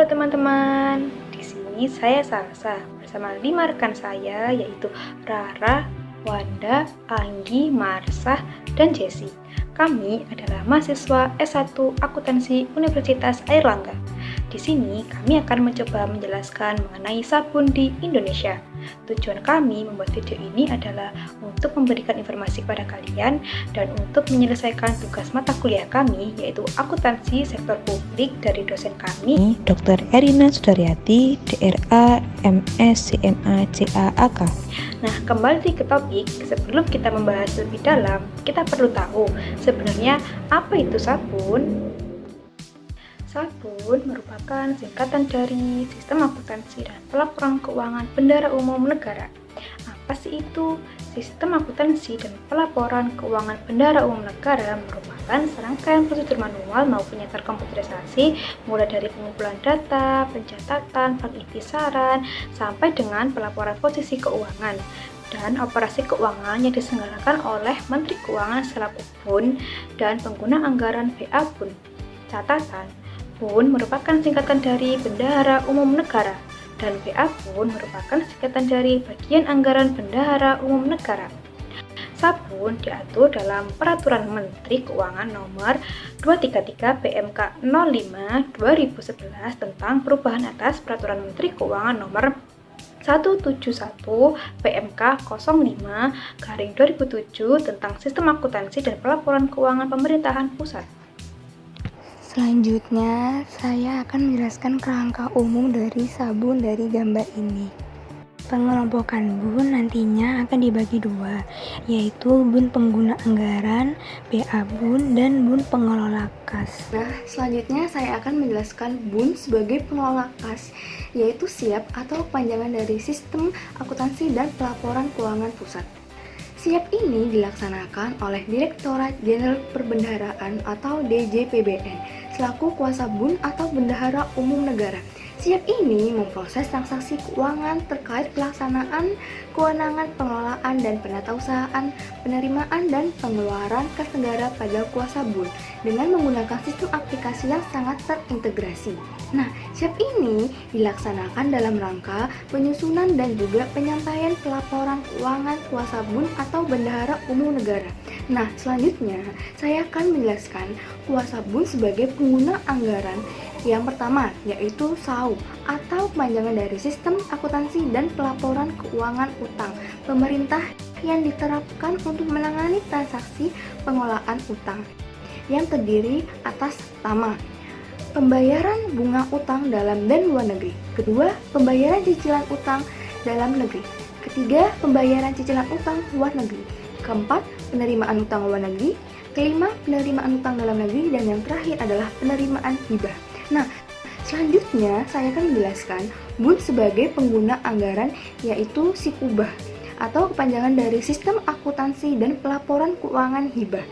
Halo teman-teman, di sini saya Salsa bersama 5 rekan saya yaitu Rara, Wanda, Anggi, Marsah, dan Jessi. Kami adalah mahasiswa S1 Akuntansi Universitas Airlangga. Di sini kami akan mencoba menjelaskan mengenai sabun di Indonesia. Tujuan kami membuat video ini adalah untuk memberikan informasi kepada kalian dan untuk menyelesaikan tugas mata kuliah kami yaitu akuntansi sektor publik dari dosen kami, Dr. Erina Sudaryati, DRA, MS, CMA, CAAK. Nah, kembali ke topik, sebelum kita membahas lebih dalam, kita perlu tahu sebenarnya apa itu sabun. Sabun merupakan singkatan dari Sistem Akuntansi dan Pelaporan Keuangan Bendahara Umum Negara. Apa sih itu? Sistem Akuntansi dan Pelaporan Keuangan Bendahara Umum Negara merupakan serangkaian prosedur manual maupun yang terkomputerisasi mulai dari pengumpulan data, pencatatan, pengintisaran, sampai dengan pelaporan posisi keuangan dan operasi keuangan yang diselenggarakan oleh Menteri Keuangan selaku BUN dan pengguna anggaran BA BUN. Catatan, BUN merupakan singkatan dari Bendahara Umum Negara dan BA BUN merupakan singkatan dari Bagian Anggaran Bendahara Umum Negara. Sabun diatur dalam Peraturan Menteri Keuangan Nomor 233 PMK 05 2011 tentang perubahan atas Peraturan Menteri Keuangan Nomor 171 PMK 05/2007 tentang Sistem Akuntansi dan Pelaporan Keuangan Pemerintahan Pusat. Selanjutnya, saya akan menjelaskan kerangka umum dari sabun dari gambar ini. Pengelompokan BUN nantinya akan dibagi dua, yaitu BUN pengguna anggaran, BA BUN, dan BUN pengelola kas. Nah, selanjutnya saya akan menjelaskan BUN sebagai pengelola kas, yaitu SIAP atau kepanjangan dari Sistem Akuntansi dan Pelaporan Keuangan Pusat. SIAP ini dilaksanakan oleh Direktorat Jenderal Perbendaharaan atau DJPBN selaku kuasa BUN atau Bendahara Umum Negara. SIAP ini memproses transaksi keuangan terkait pelaksanaan kewenangan pengelolaan dan penatausahaan, penerimaan dan pengeluaran kas negara pada kuasa BUN dengan menggunakan sistem aplikasi yang sangat terintegrasi. Nah, SIAP ini dilaksanakan dalam rangka penyusunan dan juga penyampaian pelaporan keuangan kuasa BUN atau Bendahara Umum Negara. Nah, selanjutnya saya akan menjelaskan kuasa BUN sebagai pengguna anggaran. Yang pertama, yaitu SAU atau kepanjangan dari Sistem Akuntansi dan Pelaporan Keuangan Utang Pemerintah yang diterapkan untuk menangani transaksi pengelolaan utang yang terdiri atas pertama, pembayaran bunga utang dalam dan luar negeri. Kedua, pembayaran cicilan utang dalam negeri. Ketiga, pembayaran cicilan utang luar negeri. Keempat, penerimaan utang luar negeri. Kelima, penerimaan utang dalam negeri. Dan yang terakhir adalah penerimaan hibah. Nah, selanjutnya saya akan menjelaskan BUN sebagai pengguna anggaran, yaitu SIKUBAH atau kepanjangan dari Sistem Akuntansi dan Pelaporan Keuangan Hibah.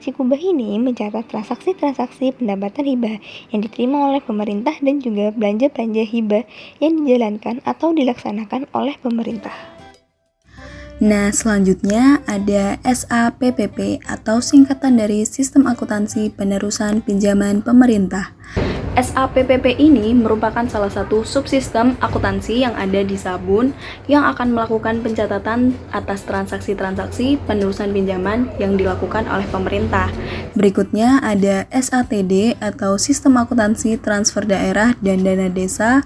SIKUBAH ini mencatat transaksi-transaksi pendapatan hibah yang diterima oleh pemerintah dan juga belanja-belanja hibah yang dijalankan atau dilaksanakan oleh pemerintah. Nah, selanjutnya ada SAPPP atau singkatan dari Sistem Akuntansi Penerusan Pinjaman Pemerintah. SAPPP ini merupakan salah satu subsistem akuntansi yang ada di sabun yang akan melakukan pencatatan atas transaksi-transaksi penerusan pinjaman yang dilakukan oleh pemerintah. Berikutnya ada SATD atau Sistem Akuntansi Transfer Daerah dan Dana Desa.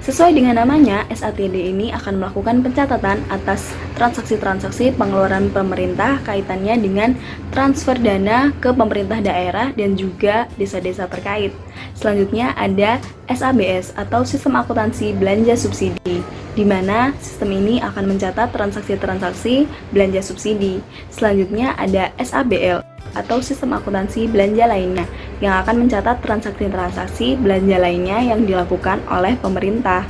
Sesuai dengan namanya, SATD ini akan melakukan pencatatan atas transaksi-transaksi pengeluaran pemerintah kaitannya dengan transfer dana ke pemerintah daerah dan juga desa-desa terkait. Selanjutnya ada SABS atau Sistem Akuntansi Belanja Subsidi, di mana sistem ini akan mencatat transaksi-transaksi belanja subsidi. Selanjutnya ada SABL atau Sistem Akuntansi Belanja Lainnya yang akan mencatat transaksi-transaksi belanja lainnya yang dilakukan oleh pemerintah.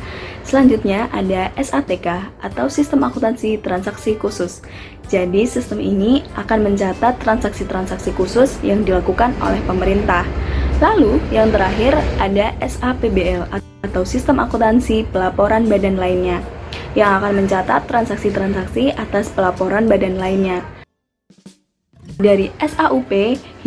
Selanjutnya ada SATK atau Sistem Akuntansi Transaksi Khusus. Jadi sistem ini akan mencatat transaksi-transaksi khusus yang dilakukan oleh pemerintah. Lalu yang terakhir ada SAPBL atau Sistem Akuntansi Pelaporan Badan Lainnya yang akan mencatat transaksi-transaksi atas pelaporan badan lainnya. Dari SAUP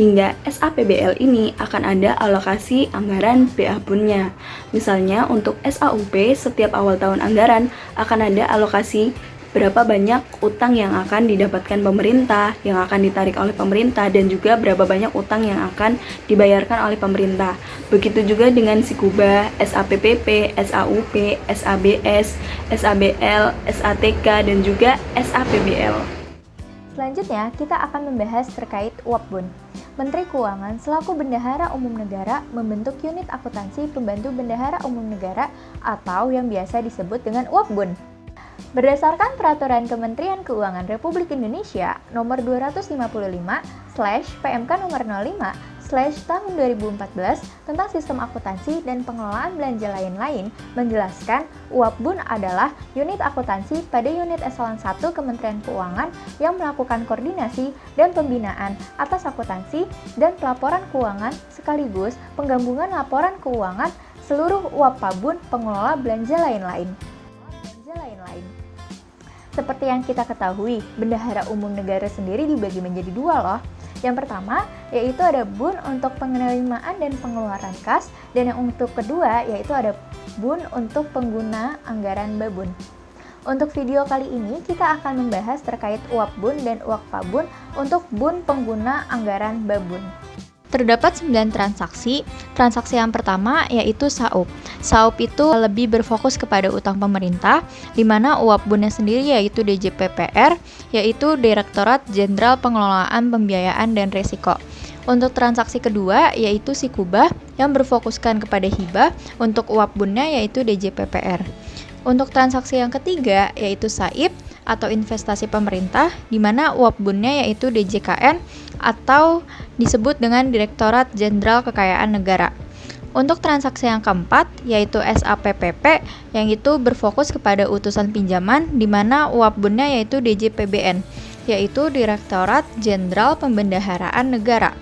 hingga SAPBL ini akan ada alokasi anggaran BA Bun-nya. Misalnya untuk SAUP setiap awal tahun anggaran akan ada alokasi berapa banyak utang yang akan didapatkan pemerintah, yang akan ditarik oleh pemerintah, dan juga berapa banyak utang yang akan dibayarkan oleh pemerintah. Begitu juga dengan SIKUBA, SAPPP, SAUP, SABS, SABL, SATK, dan juga SAPBL. Selanjutnya, kita akan membahas terkait UAP Bun. Menteri Keuangan selaku Bendahara Umum Negara membentuk unit akuntansi pembantu Bendahara Umum Negara atau yang biasa disebut dengan UAP Bun. Berdasarkan Peraturan Kementerian Keuangan Republik Indonesia Nomor 255/PMK Nomor 05/Tahun 2014 tentang Sistem Akuntansi dan Pengelolaan Belanja Lain-lain menjelaskan UAP Bun adalah unit akuntansi pada unit eselon 1 Kementerian Keuangan yang melakukan koordinasi dan pembinaan atas akuntansi dan pelaporan keuangan sekaligus penggabungan laporan keuangan seluruh UAP Pabun pengelola belanja lain-lain. Seperti yang kita ketahui, Bendahara Umum Negara sendiri dibagi menjadi dua loh. Yang pertama, yaitu ada Bun untuk penerimaan dan pengeluaran kas, dan yang untuk kedua, yaitu ada Bun untuk pengguna anggaran Babun. Untuk video kali ini, kita akan membahas terkait UAP Bun dan UAP Pabun untuk Bun pengguna anggaran Babun. Terdapat 9 transaksi. Transaksi yang pertama yaitu SAUP. SAUP itu lebih berfokus kepada utang pemerintah, di mana UAP Bunnya sendiri yaitu DJPPR, yaitu Direktorat Jenderal Pengelolaan Pembiayaan dan Risiko. Untuk transaksi kedua yaitu SIKUBA yang berfokuskan kepada hibah, untuk UAP Bunnya yaitu DJPPR. Untuk transaksi yang ketiga yaitu SAIP atau investasi pemerintah, di mana UAP Bunnya yaitu DJKN atau disebut dengan Direktorat Jenderal Kekayaan Negara. Untuk transaksi yang keempat yaitu SAPPP yang itu berfokus kepada utusan pinjaman, di mana UAP Bunnya yaitu DJPBN yaitu Direktorat Jenderal Pembendaharaan Negara.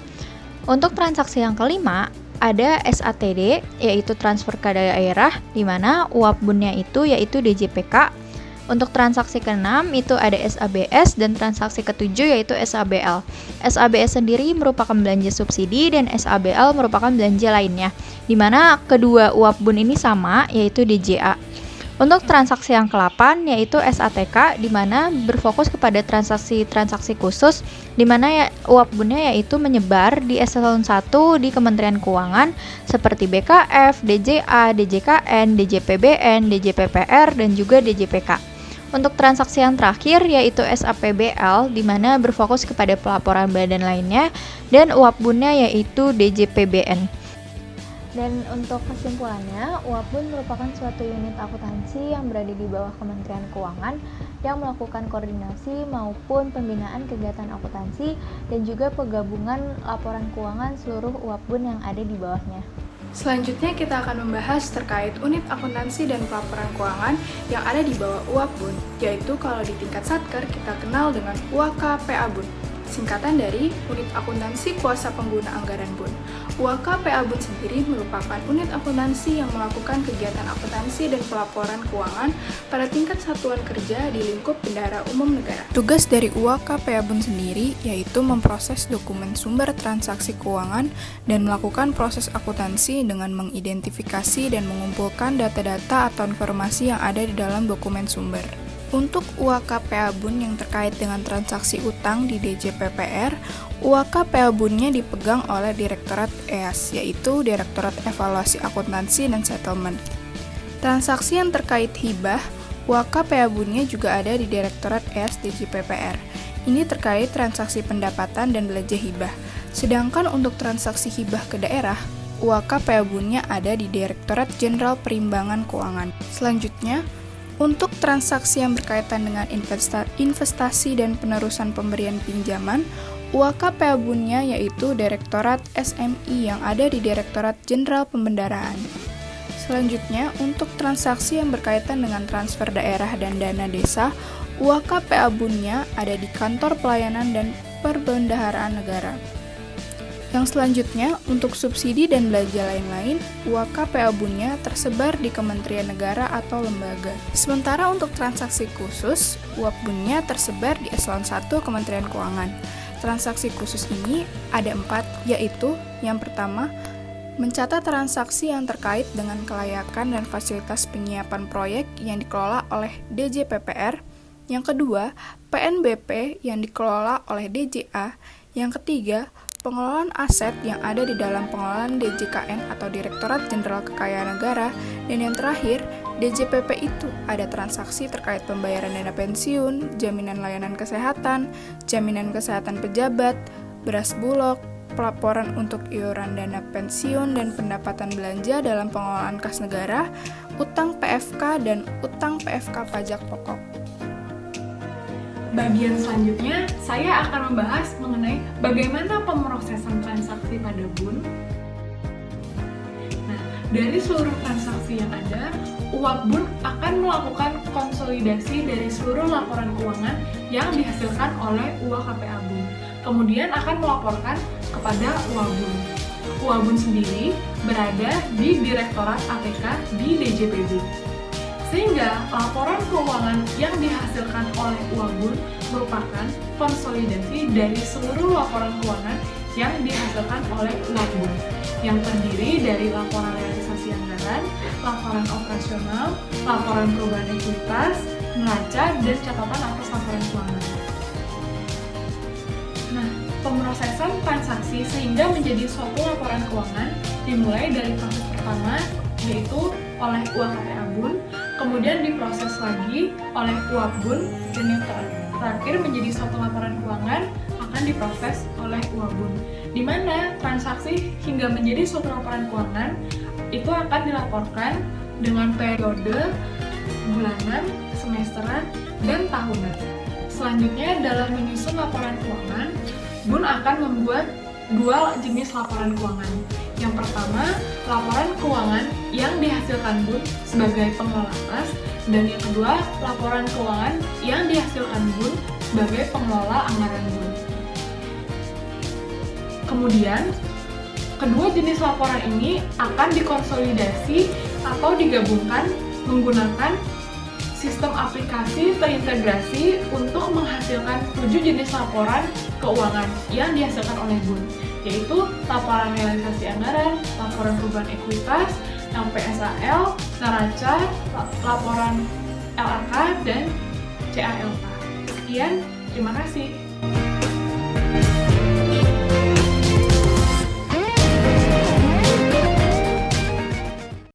Untuk transaksi yang kelima ada SATD yaitu transfer ke daerah, di mana UAP Bunnya itu yaitu DJPK. Untuk transaksi ke-6 itu ada SABS dan transaksi ke-7 yaitu SABL. SABS sendiri merupakan belanja subsidi dan SABL merupakan belanja lainnya, di mana kedua UAP Bun ini sama yaitu DJA. Untuk transaksi yang ke-8 yaitu SATK, di mana berfokus kepada transaksi-transaksi khusus, di mana UAP Bunnya yaitu menyebar di eselon 1 di Kementerian Keuangan seperti BKF, DJA, DJKN, DJPBN, DJPPR, dan juga DJPK. Untuk transaksi yang terakhir yaitu SAPBL, di mana berfokus kepada pelaporan badan lainnya, dan UAP Bunnya yaitu DJPBN. Dan untuk kesimpulannya, UAP Bun merupakan suatu unit akuntansi yang berada di bawah Kementerian Keuangan yang melakukan koordinasi maupun pembinaan kegiatan akuntansi dan juga penggabungan laporan keuangan seluruh UAP Bun yang ada di bawahnya. Selanjutnya kita akan membahas terkait unit akuntansi dan pelaporan keuangan yang ada di bawah UAP Bun, yaitu kalau di tingkat Satker kita kenal dengan UAKPA Bun, singkatan dari Unit Akuntansi Kuasa Pengguna Anggaran Bun. UAKPA Bun sendiri merupakan unit akuntansi yang melakukan kegiatan akuntansi dan pelaporan keuangan pada tingkat satuan kerja di lingkup Bendahara Umum Negara. Tugas dari UAKPA Bun sendiri yaitu memproses dokumen sumber transaksi keuangan dan melakukan proses akuntansi dengan mengidentifikasi dan mengumpulkan data-data atau informasi yang ada di dalam dokumen sumber. Untuk UAKPA Bun yang terkait dengan transaksi utang di DJPPR, UAKPA Bunnya dipegang oleh Direktorat EAS, yaitu Direktorat Evaluasi Akuntansi dan Settlement. Transaksi yang terkait hibah, UAKPA Bunnya juga ada di Direktorat EAS DJPPR. Ini terkait transaksi pendapatan dan belanja hibah. Sedangkan untuk transaksi hibah ke daerah, UAKPA Bunnya ada di Direktorat Jenderal Perimbangan Keuangan. Selanjutnya, untuk transaksi yang berkaitan dengan investasi dan penerusan pemberian pinjaman, UAKPA Bunnya yaitu Direktorat SMI yang ada di Direktorat Jenderal Pembendaraan. Selanjutnya, untuk transaksi yang berkaitan dengan transfer daerah dan dana desa, UAKPA Bunnya ada di Kantor Pelayanan dan Perbendaharaan Negara. Yang selanjutnya, untuk subsidi dan belanja lain-lain, UAKPA Bunnya tersebar di Kementerian Negara atau lembaga. Sementara untuk transaksi khusus, UAP Bunnya tersebar di eselon 1 Kementerian Keuangan. transaksi khusus ini ada 4, yaitu yang pertama, mencatat transaksi yang terkait dengan kelayakan dan fasilitas penyiapan proyek yang dikelola oleh DJPPR. Yang kedua, PNBP yang dikelola oleh DJA. Yang ketiga, pengelolaan aset yang ada di dalam pengelolaan DJKN atau Direktorat Jenderal Kekayaan Negara. Dan yang terakhir, DJPP itu ada transaksi terkait pembayaran dana pensiun, jaminan layanan kesehatan, jaminan kesehatan pejabat, beras bulog, pelaporan untuk iuran dana pensiun dan pendapatan belanja dalam pengelolaan kas negara, utang PFK, dan utang PFK pajak pokok. Bagian selanjutnya, saya akan membahas mengenai bagaimana pemrosesan transaksi pada BUN. Nah, dari seluruh transaksi yang ada, UAP BUN akan melakukan konsolidasi dari seluruh laporan keuangan yang dihasilkan oleh UAKPA BUN. Kemudian akan melaporkan kepada UABUN. UABUN sendiri berada di Direktorat ATK di DJPB. Sehingga laporan keuangan yang dihasilkan oleh UABUN merupakan konsolidasi dari seluruh laporan keuangan yang dihasilkan oleh UABUN, yang terdiri dari laporan realisasi anggaran, laporan operasional, laporan perubahan ekuitas, neraca, dan catatan atas laporan keuangan. Nah, pemrosesan transaksi sehingga menjadi suatu laporan keuangan dimulai dari proses pertama, yaitu oleh UAKPA BUN, kemudian diproses lagi oleh UAP BUN, dan yang terakhir menjadi suatu laporan keuangan akan diproses oleh UABUN. Di mana transaksi hingga menjadi suatu laporan keuangan itu akan dilaporkan dengan periode bulanan, semesteran, dan tahunan. Selanjutnya, dalam menyusun laporan keuangan, BUN akan membuat 2 jenis laporan keuangan. Yang pertama, laporan keuangan yang dihasilkan BUN sebagai pengelola kas, dan yang kedua, laporan keuangan yang dihasilkan BUN sebagai pengelola anggaran BUN. Kemudian, kedua jenis laporan ini akan dikonsolidasi atau digabungkan menggunakan sistem aplikasi terintegrasi untuk menghasilkan 7 jenis laporan keuangan yang dihasilkan oleh BUN, yaitu laporan realisasi anggaran, laporan perubahan ekuitas, LPSAL, neraca, laporan LAK, dan CALK. Sekian, terima kasih.